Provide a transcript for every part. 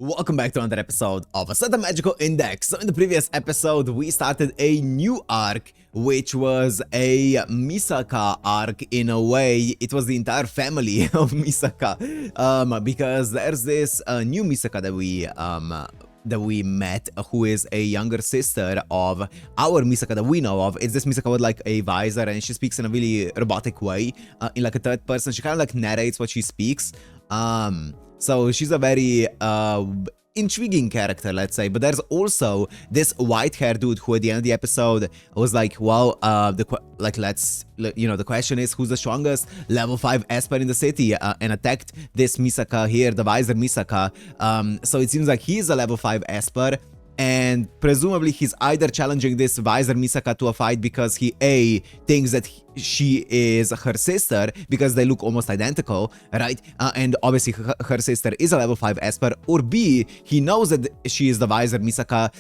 Welcome back to another episode of A Certain Magical Index. So in the previous episode, we started a new arc, which was a Misaka arc in a way. It was the entire family of Misaka, because there's this new Misaka that we met, who is a younger sister of our Misaka that we know of. It's this Misaka with like a visor, and she speaks in a really robotic way, in like a third person. She kind of like narrates what she speaks. So she's a very intriguing character, let's say. But there's also this white-haired dude who at the end of the episode was like, well, the question is who's the strongest level 5 Esper in the city, and attacked this Misaka here, the visor Misaka. So it seems like he's a level 5 Esper, and presumably he's either challenging this visor Misaka to a fight because he A, thinks that she is her sister because they look almost identical, right? And obviously her sister is a level 5 Esper, or B, he knows that she is the visor Misaka,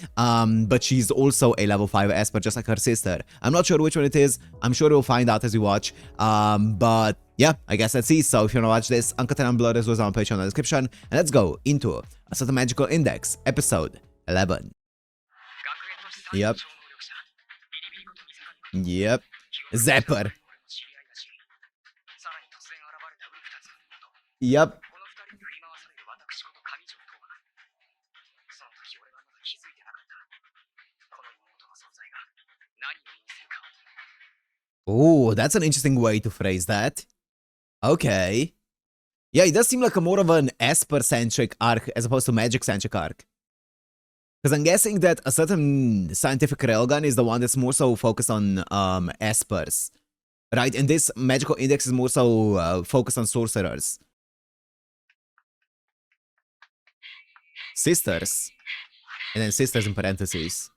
but she's also a level 5 Esper just like her sister. I'm not sure which one it is. I'm sure we'll find out as we watch. But yeah, I guess that's it. So if you want to watch this, Uncut and Unblurred is on Patreon in the description. And let's go into A Certain Magical Index, episode 11. Yep. Zapper. Yep. Oh, that's an interesting way to phrase that. Okay. Yeah, it does seem like a more of an Esper-centric arc as opposed to Magic-centric arc. Because I'm guessing that A Certain Scientific Railgun is the one that's more so focused on Espers, right? And this Magical Index is more so focused on sorcerers. Sisters. And then sisters in parentheses.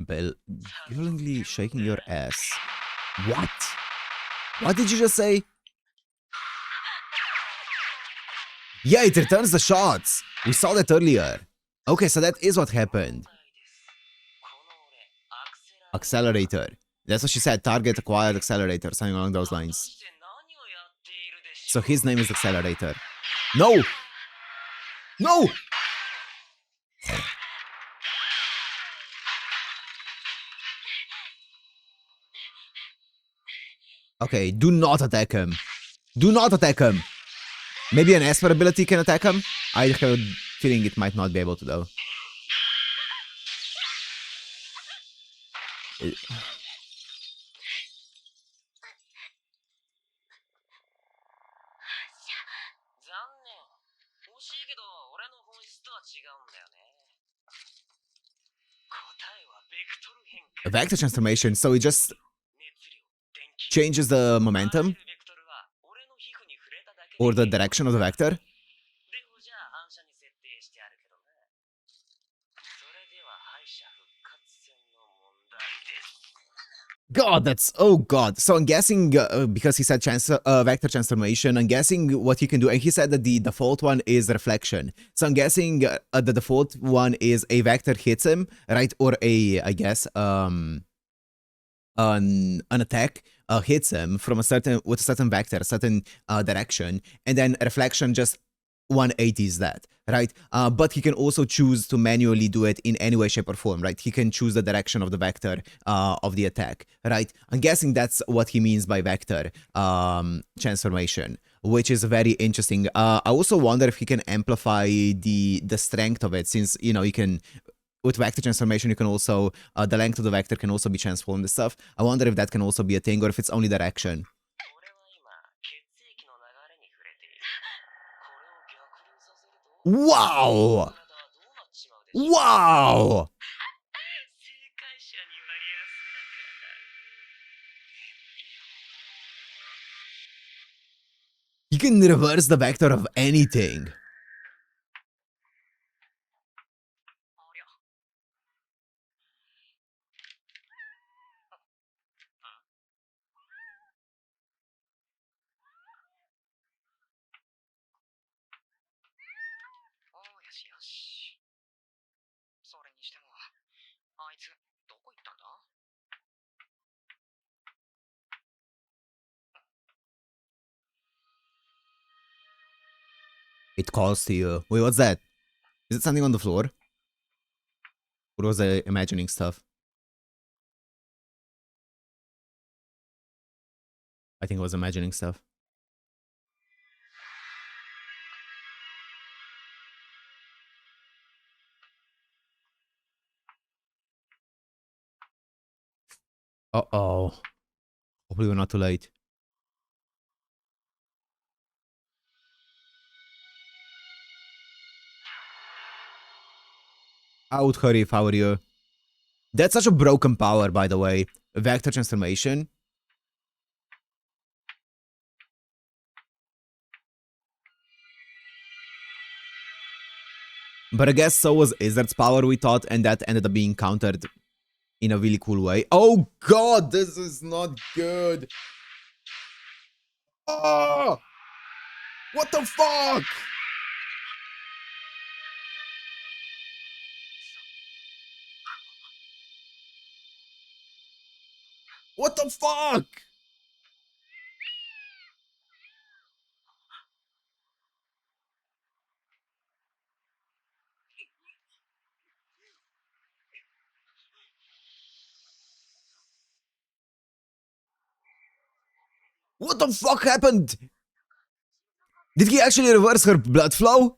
Belligerently shaking your ass. What? What did you just say? Yeah, it returns the shots. We saw that earlier. Okay, so that is what happened. Accelerator. That's what she said. Target acquired accelerator. Something along those lines. So his name is Accelerator. No! No! Okay, do not attack him. Do not attack him. Maybe an Esper ability can attack him? I have a feeling it might not be able to, though. A vector transformation, so it just changes the momentum or the direction of the vector. God, that's... Oh god. So I'm guessing, because he said vector transformation, I'm guessing what he can do, and he said that the default one is reflection. So I'm guessing the default one is a vector hits him, right? Or a, I guess, an attack hits him from a certain, with a certain vector, a certain direction, and then reflection just 180s that, right? But he can also choose to manually do it in any way, shape, or form, right? He can choose the direction of the vector of the attack, right? I'm guessing that's what he means by vector transformation, which is very interesting. I also wonder if he can amplify the strength of it, since, you know, you can... With vector transformation, you can also... the length of the vector can also be transformed and stuff. I wonder if that can also be a thing, or if it's only direction. Wow! Wow! You can reverse the vector of anything. It calls to you. Wait, what's that? Is it something on the floor? Or was I imagining stuff? I think I was imagining stuff. Uh-oh. Hopefully we're not too late. I would hurry if I were you. That's such a broken power, by the way. Vector transformation. But I guess so was Izzard's power, we thought, and that ended up being countered in a really cool way. Oh god, this is not good. Oh! What the fuck? What the fuck? What the fuck happened? Did he actually reverse her blood flow?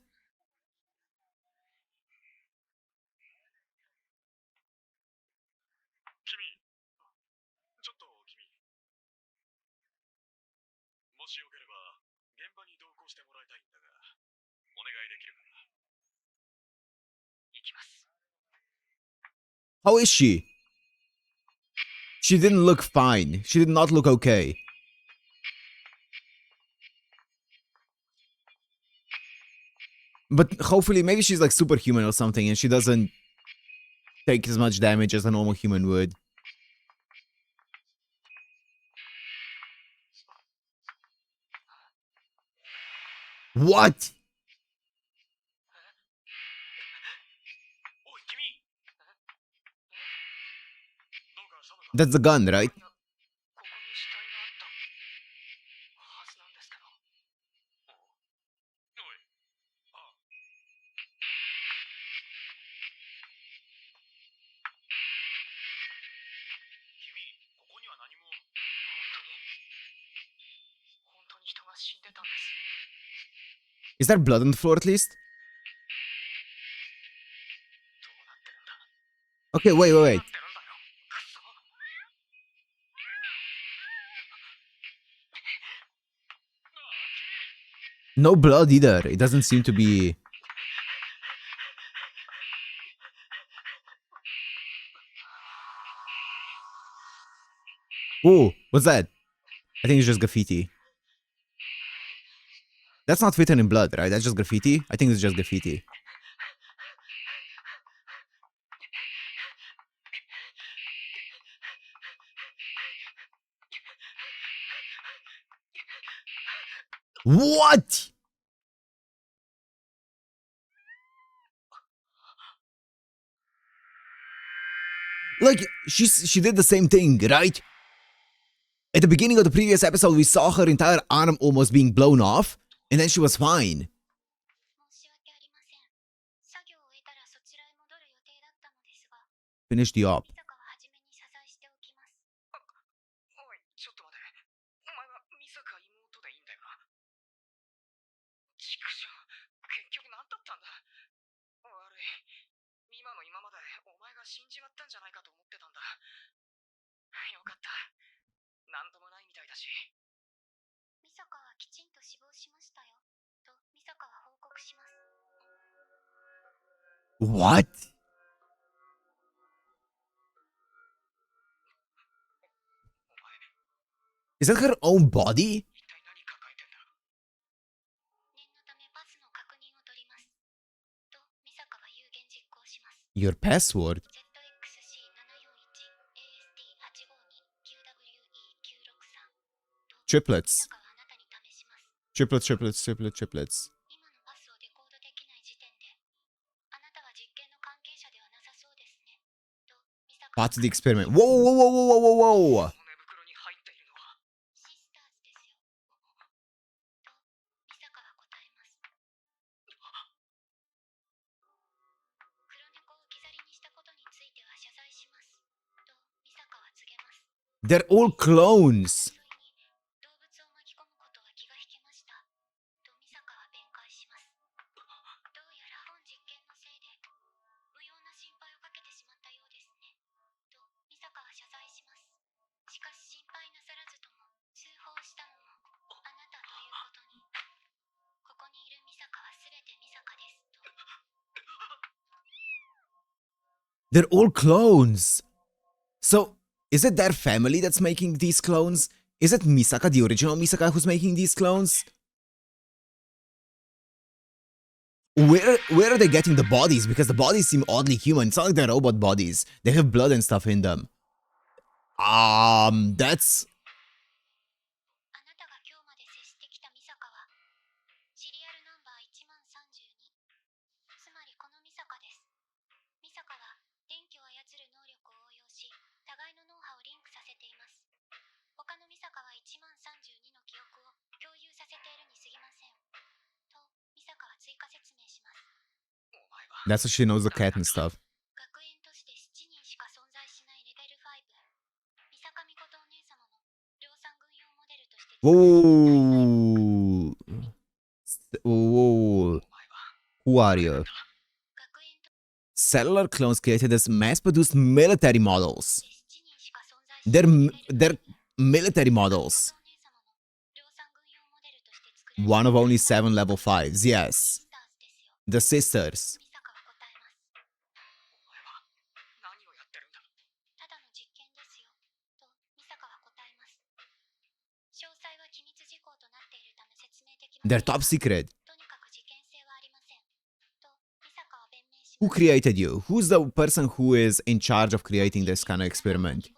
How is she? She didn't look fine. She did not look okay. But hopefully, maybe she's like superhuman or something and she doesn't take as much damage as a normal human would. What? That's the gun, right? Is there blood on the floor at least? Okay, wait. No blood either. It doesn't seem to be... Ooh, what's that? I think it's just graffiti. That's not written in blood, right? That's just graffiti? I think it's just graffiti. What? Like, she did the same thing, right? At the beginning of the previous episode, we saw her entire arm almost being blown off, and then she was fine. Finish the op. What? Is that her own body? Your password? Triplets. Triplets. Part of the experiment. Whoa. They're all clones. They're all clones. So, is it their family that's making these clones? Is it Misaka, the original Misaka, who's making these clones? Where are they getting the bodies? Because the bodies seem oddly human. It's not like they're robot bodies. They have blood and stuff in them. That's... That's how she knows the cat and stuff. Whoa. Whoa. Who are you? Cellular clones created as mass-produced military models. They're military models. One of only 7 level 5s, yes. The sisters. They're top secret. Who created you? Who's the person who is in charge of creating this kind of experiment?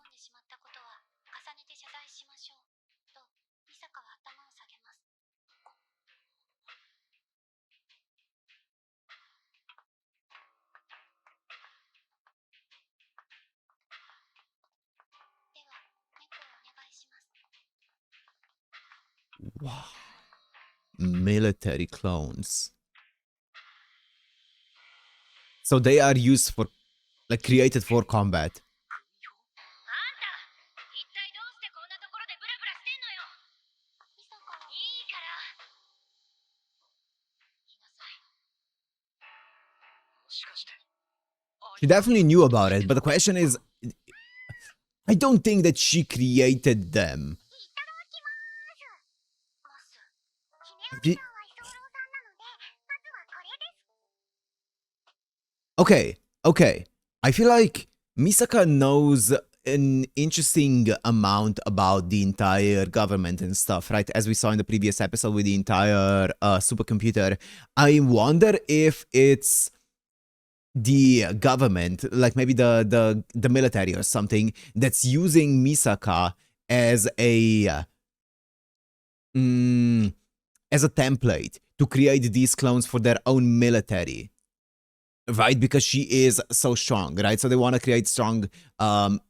Wow. Military clones. So they are used for, like, created for combat. She definitely knew about it, but the question is, I don't think that she created them. Okay. I feel like Misaka knows an interesting amount about the entire government and stuff, right? As we saw in the previous episode with the entire supercomputer. I wonder if it's the government, like maybe the military or something, that's using Misaka as a template to create these clones for their own military, right? Because she is so strong, right? So they want to create strong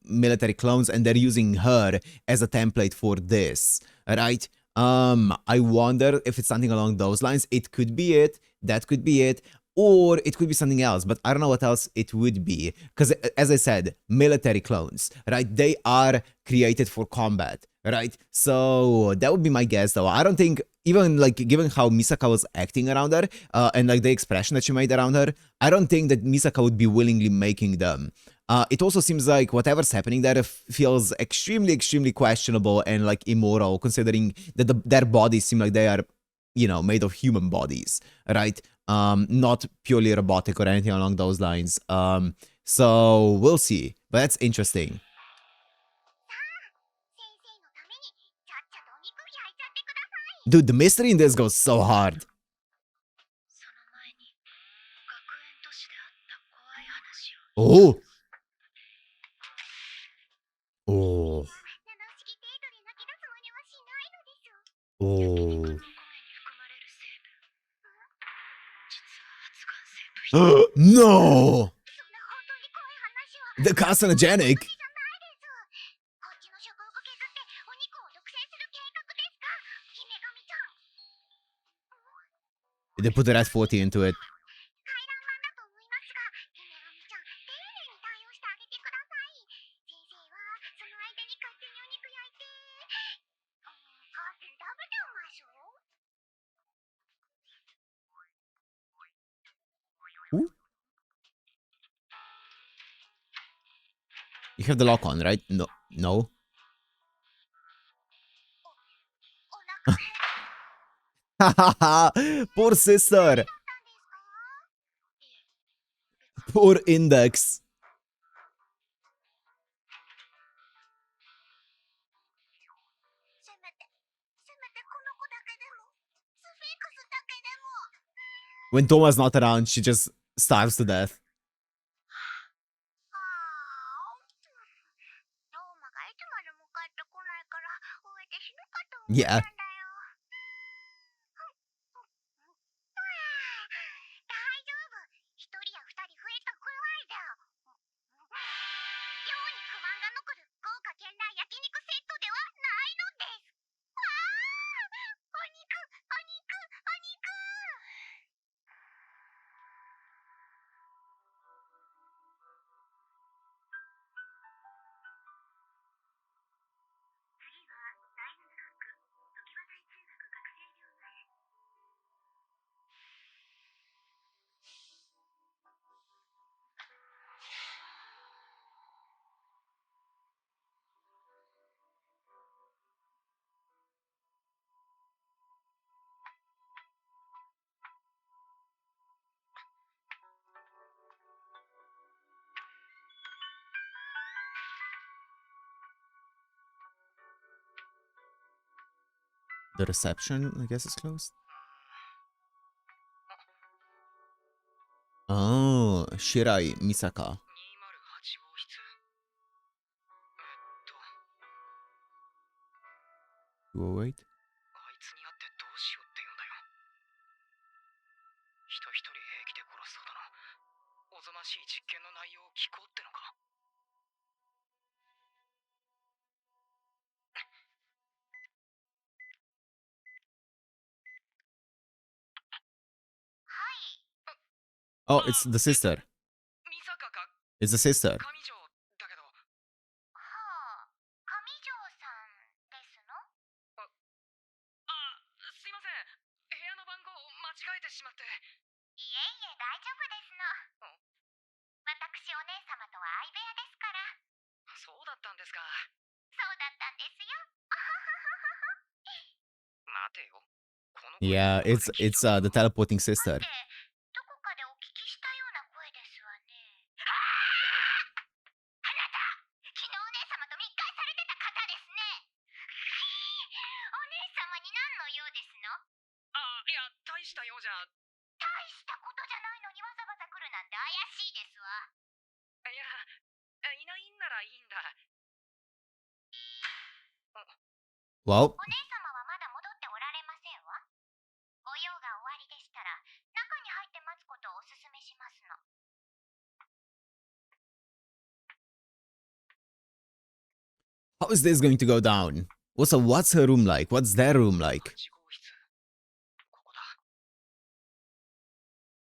military clones, and they're using her as a template for this, right? I wonder if it's something along those lines. It could be it. That could be it. Or it could be something else, but I don't know what else it would be. Because, as I said, military clones, right? They are created for combat, right? So that would be my guess, though. I don't think, even like given how Misaka was acting around her, and like the expression that she made around her, I don't think that Misaka would be willingly making them. It also seems like whatever's happening there feels extremely questionable and like immoral, considering that their bodies seem like they are, you know, made of human bodies, right? Not purely robotic or anything along those lines. So we'll see. But that's interesting. Dude, the mystery in this goes so hard. Oh. Oh. Oh. No! The carcinogenic? They put the rat 40 into it. have the lock on, right? No. No. Poor sister. Poor index. When Toma's not around, she just starves to death. Yeah. The reception, I guess, is closed. Oh, Shirai Misaka. Oh, wait. Oh, it's the sister. It's the sister. Yeah, it's the teleporting sister. Well, how is this going to go down? What's her room like? What's their room like?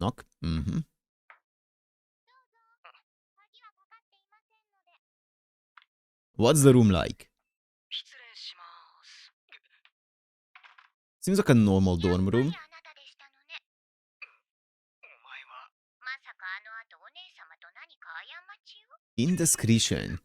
Knock? Mm-hmm. What's the room like? Seems like a normal dorm room. Indiscretion.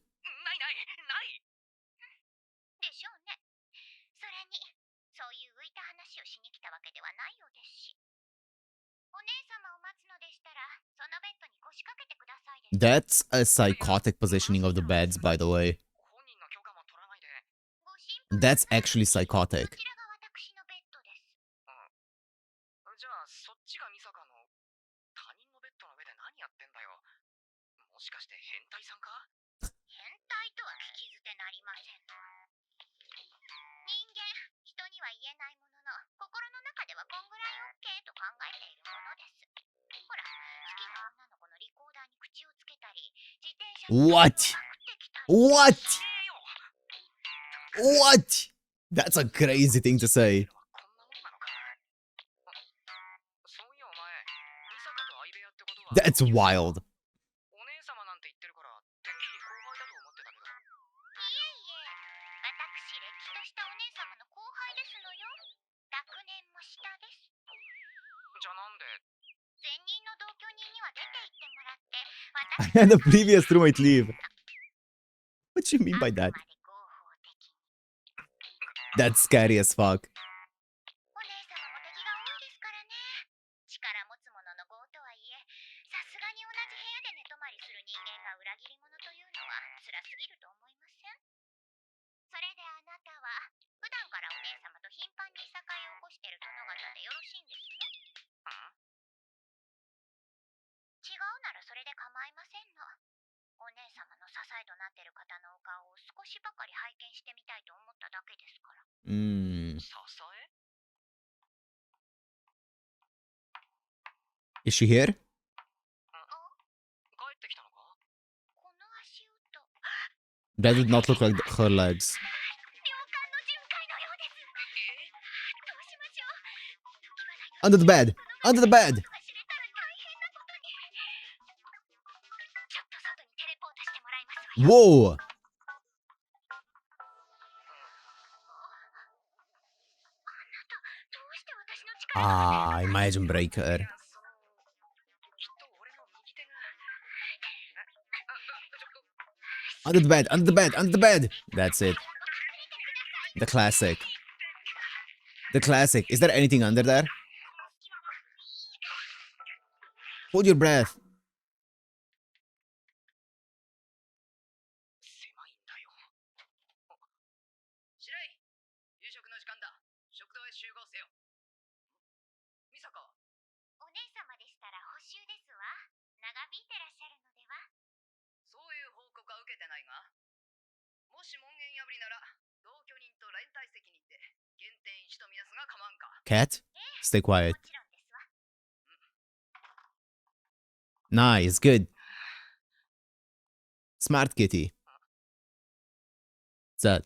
That's a psychotic positioning of the beds, by the way. That's actually psychotic. What? What? What? That's a crazy thing to say. That's wild. And the previous roommate leave. What do you mean by that? That's scary as fuck. お姉様も敵が多いですからね。力持つ者の業とはいえ、さすがに同じ部屋で寝泊まりする人間が裏切り者というのは辛すぎると思いません？それであなたは普段からお姉様と頻繁にいさかいを起こしてる殿方でよろしいんですね？違うならそれで構いませんの。お姉様の支えとなってる方のお顔を少しばかり拝見してみたいと思っただけですから。支え？ Is she here? 帰ってきたのか？この足音。That did not look like her legs. 領館の巡回のようです。どうしましょう。 Under the bed! Under the bed! 知れたら大変なことに。ちょっと外にテレポートしてもらいますわよ。Whoa! Ah, imagine breaker. Under the bed, under the bed, under the bed! That's it. The classic. The classic. Is there anything under there? Hold your breath. Cat? Stay quiet. Nice, good. Smart kitty. What's that?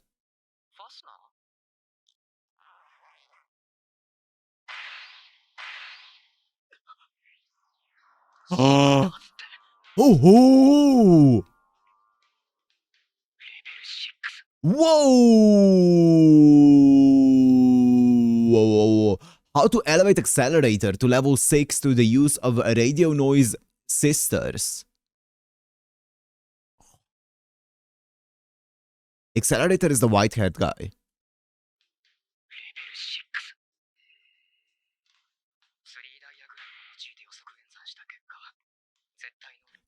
Oh! Oh! Whoa! How to elevate accelerator to level 6 through the use of radio noise sisters. Accelerator is the white-haired guy.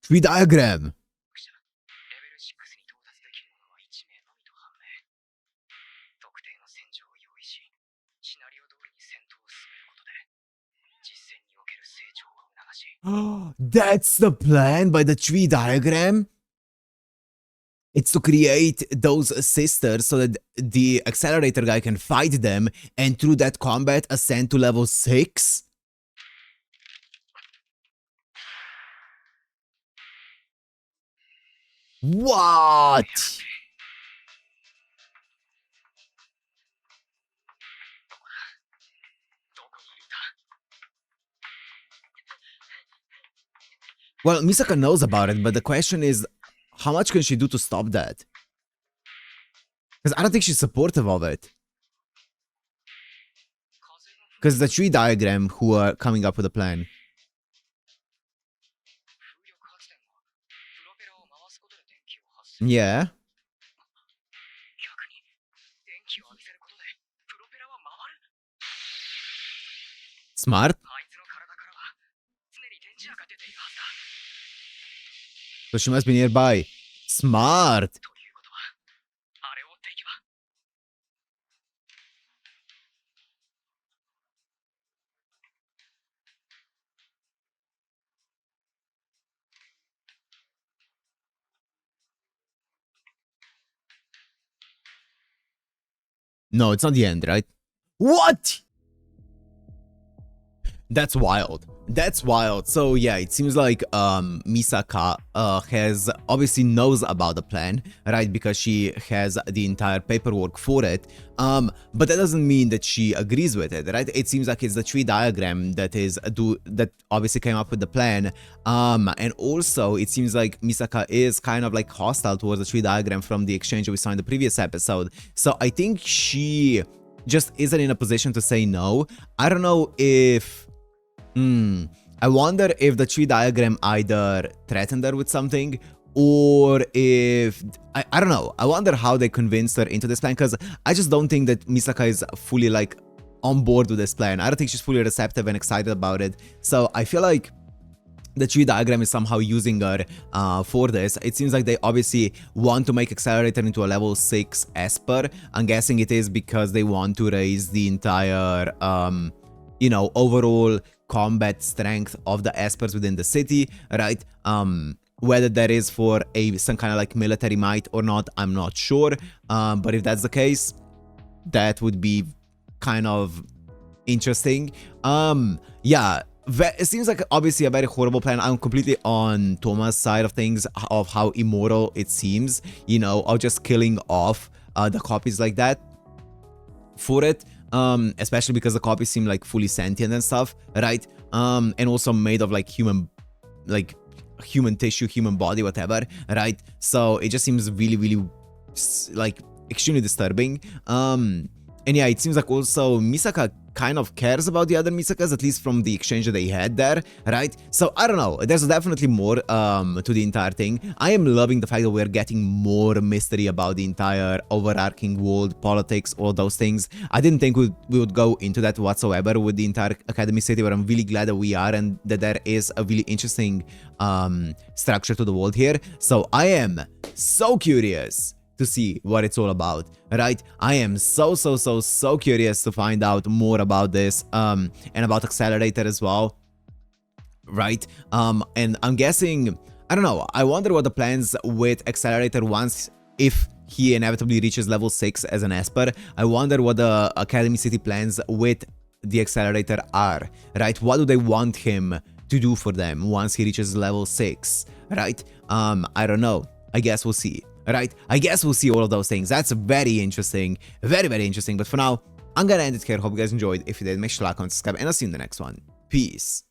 Tree diagram. That's the plan by the tree diagram? It's to create those sisters so that the accelerator guy can fight them and through that combat ascend to level 6? What? Well, Misaka knows about it, but the question is, how much can she do to stop that? Because I don't think she's supportive of it. Because the tree diagram who are coming up with a plan. Yeah. Smart. So she must be nearby. Smart. No, it's not the end, right? What? That's wild. That's wild. So yeah, it seems like Misaka has obviously knows about the plan, right? Because she has the entire paperwork for it. But that doesn't mean that she agrees with it, right? It seems like it's the tree diagram that that obviously came up with the plan. And also it seems like Misaka is kind of like hostile towards the tree diagram from the exchange we saw in the previous episode. So I think she just isn't in a position to say no. I don't know if I wonder if the tree diagram either threatened her with something or if I don't know. I wonder how they convinced her into this plan, because I just don't think that Misaka is fully like on board with this plan. I don't think she's fully receptive and excited about it. So I feel like the tree diagram is somehow using her for this. It seems like they obviously want to make Accelerator into a level 6 Esper. I'm guessing it is because they want to raise the entire, you know, overall combat strength of the Espers within the city, right? Whether that is for some kind of like military might or not, I'm not sure. But if that's the case, that would be kind of interesting. Yeah, it seems like obviously a very horrible plan. I'm completely on Thomas' side of things, of how immoral it seems, you know, of just killing off the copies like that for it. Especially because the copies seem like fully sentient and stuff, right? And also made of like human tissue, human body, whatever, right? So it just seems really, really like extremely disturbing. And yeah, it seems like also Misaka kind of cares about the other Misakas, at least from the exchange that they had there, right? So I don't know, there's definitely more to the entire thing. I am loving the fact that we're getting more mystery about the entire overarching world, politics, all those things. I didn't think we would go into that whatsoever with the entire Academy City, but I'm really glad that we are, and that there is a really interesting structure to the world here. So I am so curious to see what it's all about, right? I am so curious to find out more about this and about Accelerator as well, right? And I'm guessing, I don't know, I wonder what the plans with Accelerator once, if he inevitably reaches level 6 as an Esper. I wonder what the Academy City plans with the Accelerator are, right? What do they want him to do for them once he reaches level 6, right? I don't know. I guess we'll see. Right, I guess we'll see all of those things. That's very interesting, very interesting. But for now, I'm gonna end it here. Hope you guys enjoyed. If you did, make sure to like, comment, subscribe, and I'll see you in the next one. Peace.